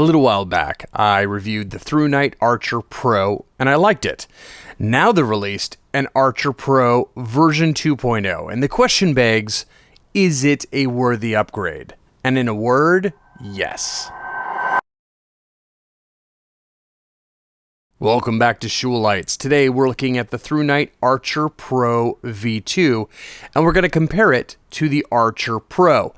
little while back, I reviewed the Thrunite Archer Pro, and I liked it. Now they've released an Archer Pro version 2.0, and the question begs, is it a worthy upgrade? And in a word, yes. Welcome back to Schulites. Today we're looking at the Thrunite Archer Pro V2, and we're going to compare it to the Archer Pro.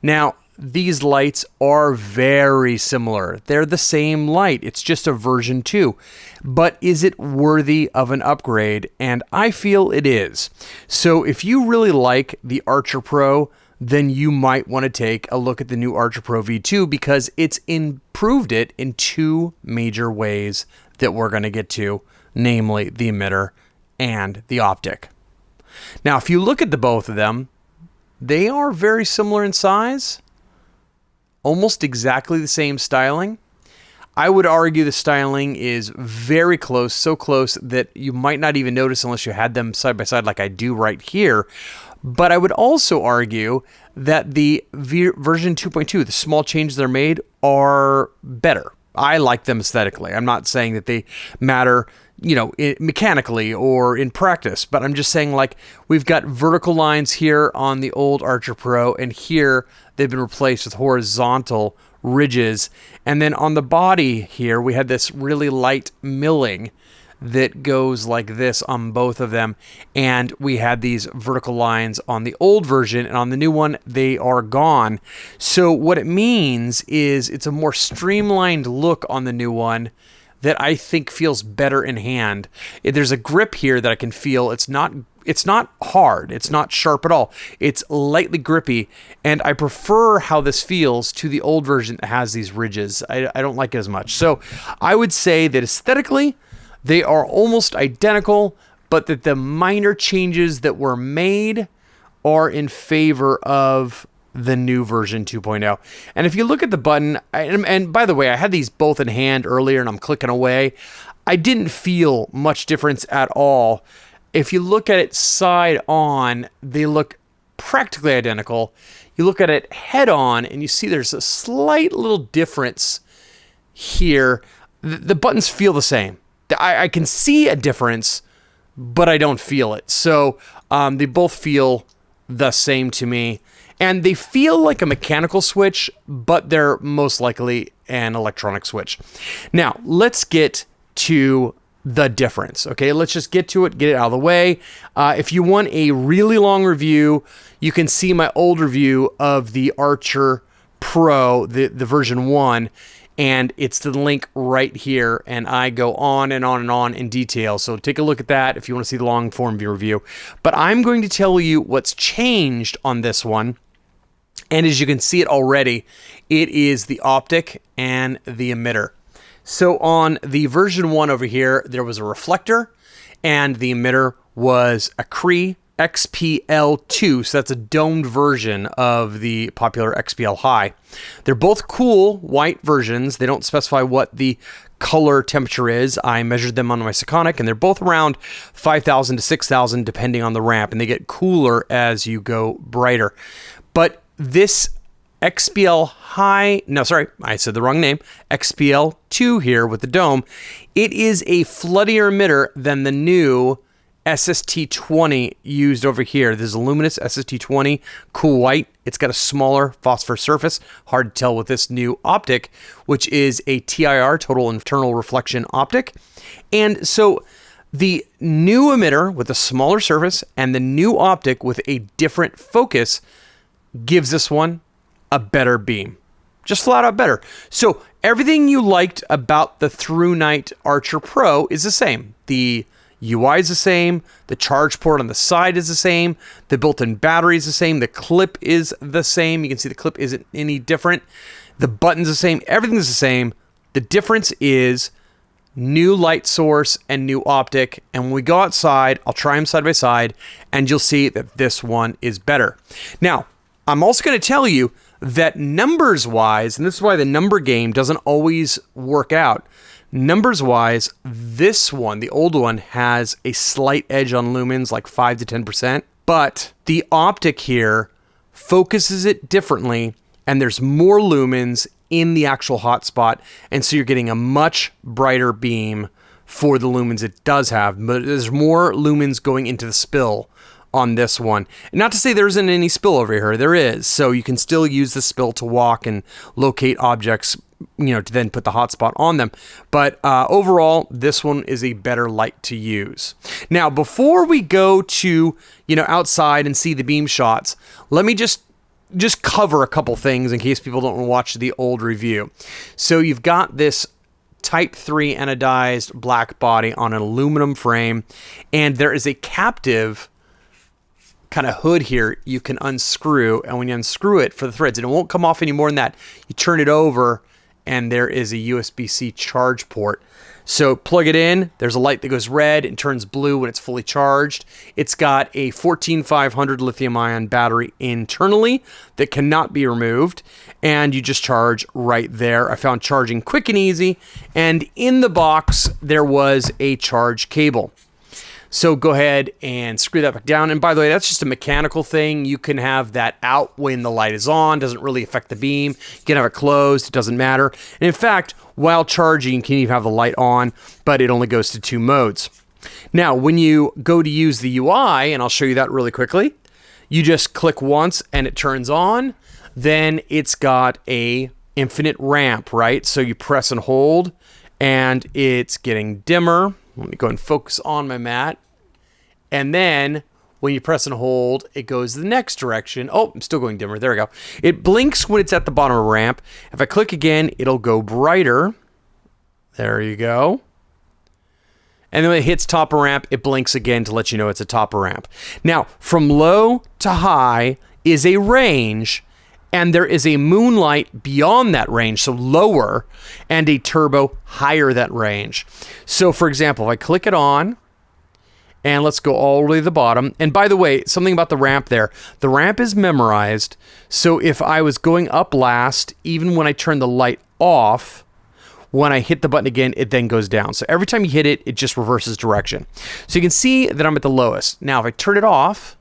Now, these lights are very similar. They're the same light. It's just a version 2. But is it worthy of an upgrade? And I feel it is. So if you really like the Archer Pro, then you might want to take a look at the new Archer Pro V2 because it's improved it in two major ways that we're going to get to, namely the emitter and the optic. Now, if you look at the both of them, they are very similar in size. Almost exactly the same styling. I would argue the styling is very close, so close that you might not even notice unless you had them side by side like I do right here. But I would also argue that the version 2.2, the small changes that are made, are better. I like them aesthetically. I'm not saying that they matter, mechanically or in practice, but I'm just saying like we've got vertical lines here on the old Archer Pro, and here they've been replaced with horizontal ridges. And then on the body here, we had this really light milling that goes like this on both of them. And we had these vertical lines on the old version, and on the new one, they are gone. So what it means is it's a more streamlined look on the new one that I think feels better in hand. There's a grip here that I can feel. It's not hard. It's not sharp at all. It's lightly grippy, and I prefer how this feels to the old version that has these ridges. I don't like it as much. So I would say that aesthetically, they are almost identical, but that the minor changes that were made are in favor of the new version 2.0. And if you look at the button, and by the way, I had these both in hand earlier and I'm clicking away. I didn't feel much difference at all. If you look at it side on, they look practically identical. You look at it head on and you see there's a slight little difference here. The buttons feel the same. I can see a difference, but I don't feel it. So they both feel the same to me. And they feel like a mechanical switch, but they're most likely an electronic switch. Now, let's get to the difference, okay? Let's just get to it, get it out of the way. If you want a really long review, you can see my old review of the Archer Pro, the version 1, and it's the link right here, and I go on and on and on in detail. So take a look at that if you want to see the long form review. But I'm going to tell you what's changed on this one. And as you can see it already, it is the optic and the emitter. So on the version 1 over here, there was a reflector, and the emitter was a Cree XPL2, so that's a domed version of the popular XPL High. They're both cool white versions. They don't specify what the color temperature is. I measured them on my Sekonic, and they're both around 5,000 to 6,000 depending on the ramp, and they get cooler as you go brighter. But this XPL High, no, sorry, I said the wrong name, XPL2 here with the dome, it is a floodier emitter than the new SST20 used over here. This is a luminous SST20, cool white. It's got a smaller phosphor surface, hard to tell with this new optic, which is a TIR, total internal reflection optic. And so the new emitter with a smaller surface and the new optic with a different focus gives this one a better beam. Just flat out better. So everything you liked about the Thrunite Archer Pro is the same. The UI is the same. The charge port on the side is the same. The built-in battery is the same. The clip is the same. You can see the clip isn't any different. The button's the same. Everything's the same. The difference is new light source and new optic. And when we go outside, I'll try them side by side, and you'll see that this one is better. Now, I'm also going to tell you that numbers-wise, and this is why the number game doesn't always work out, numbers-wise, this one, the old one, has a slight edge on lumens, like 5 to 10%, but the optic here focuses it differently, and there's more lumens in the actual hotspot, and so you're getting a much brighter beam for the lumens it does have, but there's more lumens going into the spill on this one. Not to say there isn't any spill over here, there is, so you can still use the spill to walk and locate objects, to then put the hotspot on them. But overall, this one is a better light to use. Now, before we go to, outside and see the beam shots, let me just cover a couple things in case people don't watch the old review. So you've got this Type 3 anodized black body on an aluminum frame, and there is a captive kind of hood here you can unscrew, and when you unscrew it for the threads, and it won't come off any more than that, you turn it over and there is a USB-C charge port. So plug it in, there's a light that goes red and turns blue when it's fully charged. It's got a 14500 lithium ion battery internally that cannot be removed, and you just charge right there. I found charging quick and easy, and in the box there was a charge cable. So go ahead and screw that back down. And by the way, that's just a mechanical thing. You can have that out when the light is on. Doesn't really affect the beam. You can have it closed. It doesn't matter. And in fact, while charging, you can even have the light on, but it only goes to 2 modes. Now, when you go to use the UI, and I'll show you that really quickly, you just click once and it turns on. Then it's got a infinite ramp, right? So you press and hold and it's getting dimmer. Let me go and focus on my mat. And then when you press and hold, it goes the next direction. Oh, I'm still going dimmer. There we go. It blinks when it's at the bottom of a ramp. If I click again, it'll go brighter. There you go. And then when it hits top of ramp, it blinks again to let you know it's a top of ramp. Now, from low to high is a range, and there is a moonlight beyond that range, so lower, and a turbo higher that range. So for example, if I click it on, and let's go all the way to the bottom. And by the way, something about the ramp there. The ramp is memorized, so if I was going up last, even when I turn the light off, when I hit the button again, it then goes down. So every time you hit it, it just reverses direction. So you can see that I'm at the lowest. Now, if I turn it off,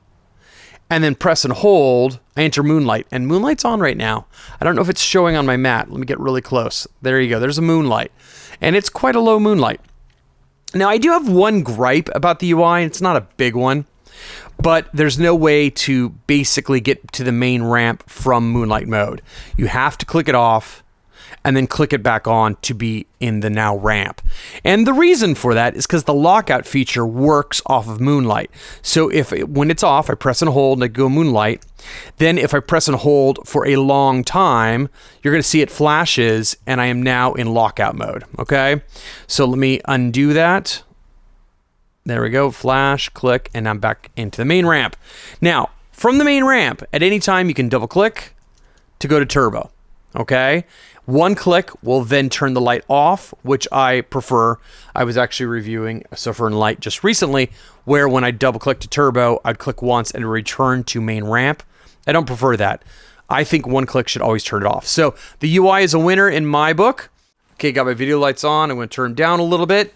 and then press and hold, I enter moonlight, and moonlight's on right now. I don't know if it's showing on my mat. Let me get really close. There you go. There's a moonlight, and it's quite a low moonlight. Now, I do have one gripe about the UI. It's not a big one, but there's no way to basically get to the main ramp from moonlight mode. You have to click it off and then click it back on to be in the now ramp. And the reason for that is because the lockout feature works off of moonlight. So when it's off, I press and hold and I go moonlight. Then if I press and hold for a long time, you're going to see it flashes and I am now in lockout mode. Okay. So let me undo that. There we go. Flash, click, and I'm back into the main ramp. Now, from the main ramp, at any time you can double click to go to turbo. Okay. One click will then turn the light off, which I prefer. I was actually reviewing a Sovereign light just recently, where when I double click to turbo, I'd click once and return to main ramp. I don't prefer that. I think one click should always turn it off. So the UI is a winner in my book. Okay, got my video lights on. I'm going to turn them down a little bit.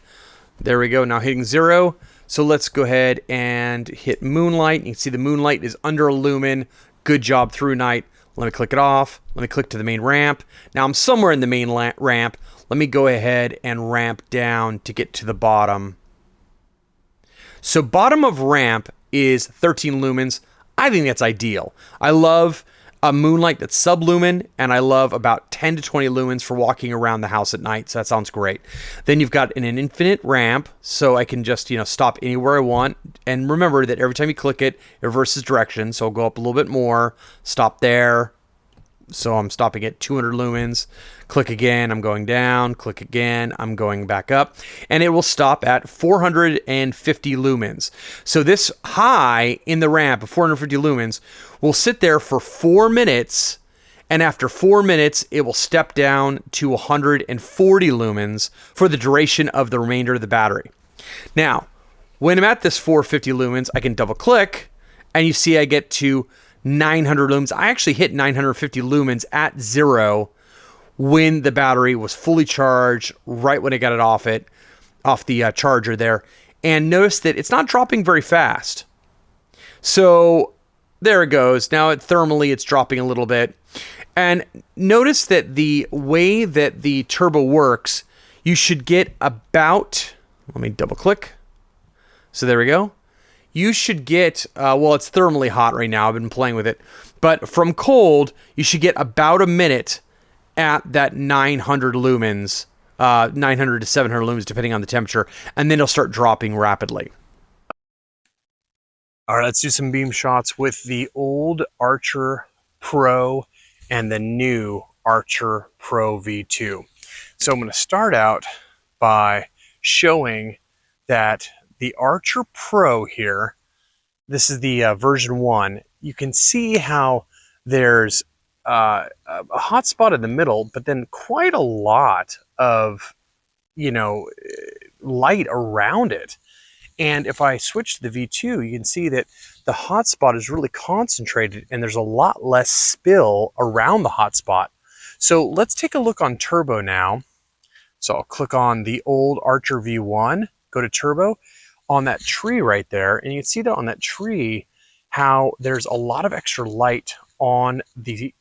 There we go. Now hitting 0. So let's go ahead and hit moonlight. You can see the moonlight is under a lumen. Good job, Thrunite. Let me click it off. Let me click to the main ramp. Now I'm somewhere in the main ramp. Let me go ahead and ramp down to get to the bottom. So bottom of ramp is 13 lumens. I think that's ideal. I love a moonlight that's sublumen, and I love about 10 to 20 lumens for walking around the house at night. So that sounds great. Then you've got an infinite ramp, so I can just, stop anywhere I want. And remember that every time you click it, it reverses direction. So I'll go up a little bit more, stop there. So I'm stopping at 200 lumens. Click again, I'm going down. Click again, I'm going back up. And it will stop at 450 lumens. So this high in the ramp of 450 lumens will sit there for 4 minutes. And after 4 minutes, it will step down to 140 lumens for the duration of the remainder of the battery. Now, when I'm at this 450 lumens, I can double click and you see I get to 900 lumens. I actually hit 950 lumens at 0 when the battery was fully charged, right when I got it off the charger there. And notice that it's not dropping very fast. So there it goes. Now thermally it's dropping a little bit. And notice that the way that the turbo works, you should get about, let me double click. So there we go. You should get, well, it's thermally hot right now. I've been playing with it. But from cold, you should get about a minute at that 900 lumens, 900 to 700 lumens, depending on the temperature. And then it'll start dropping rapidly. All right, let's do some beam shots with the old Archer Pro and the new Archer Pro V2. So I'm going to start out by showing that the Archer Pro here, this is the version 1, you can see how there's a hot spot in the middle, but then quite a lot of, you know, light around it. And if I switch to the V2, you can see that the hot spot is really concentrated and there's a lot less spill around the hot spot. So let's take a look on turbo now. So I'll click on the old Archer V1, go to turbo, on that tree right there, and you can see that on that tree how there's a lot of extra light on the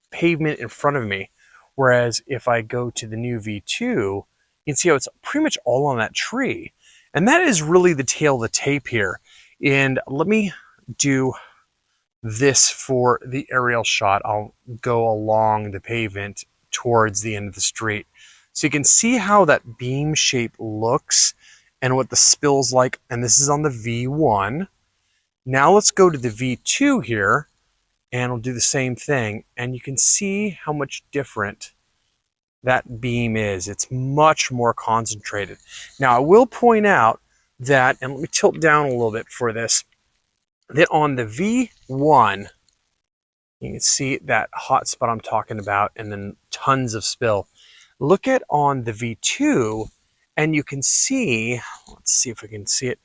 pavement in front of me. Whereas if I go to the new V2, you can see how it's pretty much all on that tree. And that is really the tail of the tape here. And let me do this for the aerial shot. I'll go along the pavement towards the end of the street. So you can see how that beam shape looks and what the spill's like. And this is on the V1. Now let's go to the V2 here and we'll do the same thing. And you can see how much different that beam is. It's much more concentrated. Now I will point out that, and let me tilt down a little bit for this, that on the V1, you can see that hot spot I'm talking about and then tons of spill. Look at on the V2 and you can see, let's see if I can see it.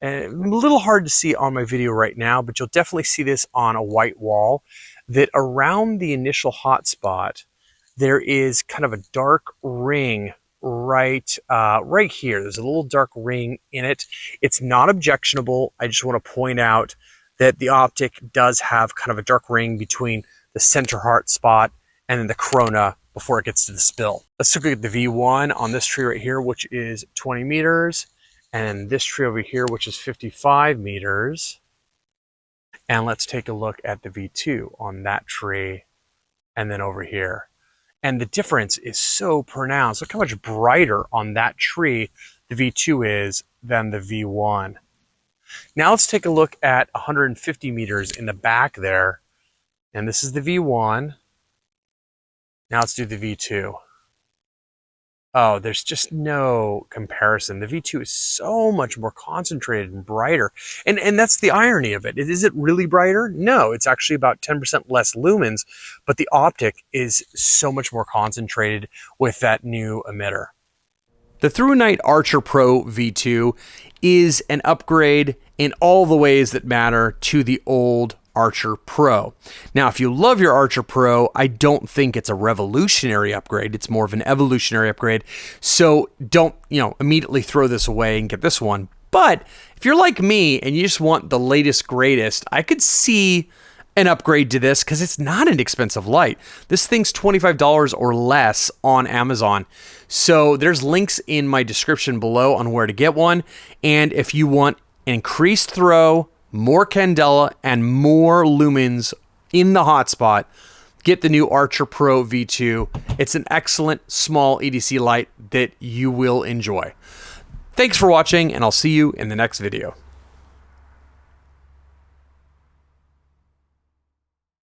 A little hard to see on my video right now, but you'll definitely see this on a white wall, that around the initial hot spot, there is kind of a dark ring right here. There's a little dark ring in it. It's not objectionable. I just want to point out that the optic does have kind of a dark ring between the center hot spot and then the corona before it gets to the spill. Let's look at the V1 on this tree right here, which is 20 meters, and this tree over here, which is 55 meters. And let's take a look at the V2 on that tree and then over here. And the difference is so pronounced. Look how much brighter on that tree the V2 is than the V1. Now let's take a look at 150 meters in the back there. And this is the V1. Now let's do the V2. Oh, there's just no comparison. The V2 is so much more concentrated and brighter. And that's the irony of it. Is it really brighter? No, it's actually about 10% less lumens, but the optic is so much more concentrated with that new emitter. The Thrunite Archer Pro V2 is an upgrade in all the ways that matter to the old Archer Pro. Now, if you love your Archer Pro, I don't think it's a revolutionary upgrade. It's more of an evolutionary upgrade. So don't, immediately throw this away and get this one. But if you're like me and you just want the latest, greatest, I could see an upgrade to this because it's not an expensive light. This thing's $25 or less on Amazon. So there's links in my description below on where to get one. And if you want increased throw, more candela, and more lumens in the hotspot, get the new Archer Pro V2. It's an excellent small EDC light that you will enjoy. Thanks for watching, and I'll see you in the next video.